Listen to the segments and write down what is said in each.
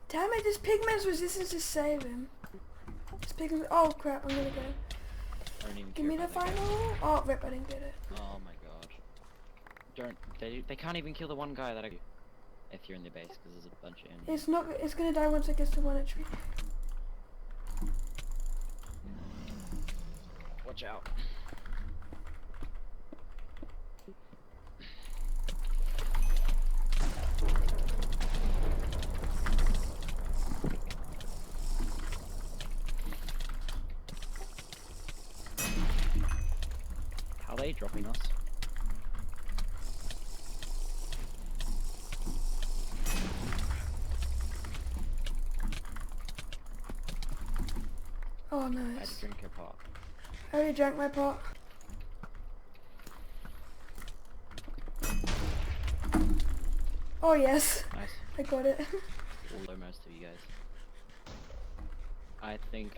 Damn it, this pigment's resistance to save him. This pigment. Oh crap, I'm gonna go. I don't even Give care me the about that guy. final. Oh, rip, I didn't get it. Oh my god. They can't even kill the one guy that I... If you're in the base, because there's a bunch of enemies. It's gonna die once it gets to 1 HP. Watch out. How are they dropping us? Oh, I had to nice. drink your pot. I already drank my pot. Oh, yes. Nice. I got it. Below most of you guys. I think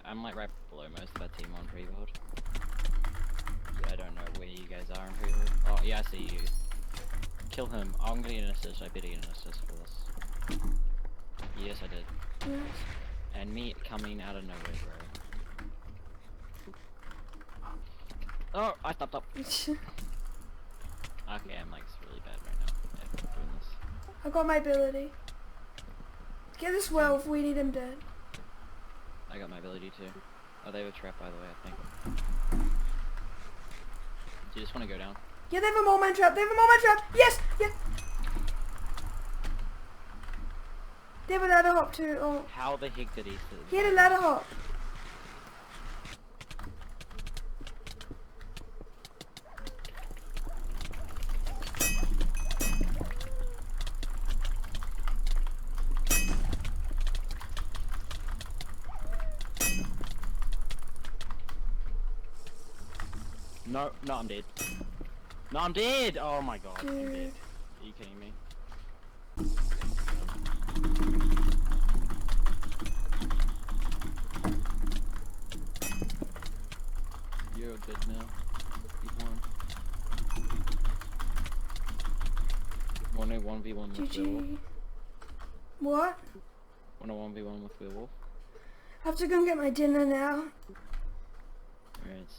I'm like right below most of that team on pre-build. Yeah, I don't know where you guys are in pre-build. Oh yeah, I see you. Kill him. I'm gonna get an assist. I better get an assist for this. Yes, I did. Nice. And me coming out of nowhere, bro. Oh, I stopped up. Okay, I'm like really bad right now. Yeah, I'm doing this. I got my ability. Get this well if we need him dead. I got my ability too. Oh, they have a trap by the way, I think. Do you just want to go down? Yeah, they have a mole man trap. They have a mole man trap. Yes! Yes! They have a ladder hop too. Oh. How the heck did he? He had a ladder hop. No, I'm dead. No, I'm dead! Oh my god, Dude. I'm dead. Are you kidding me? You're dead now. You won. Want a 1v1 with Werewolf? GG. What? Want a 1v1 with Werewolf? I have to go and get my dinner now. Alright,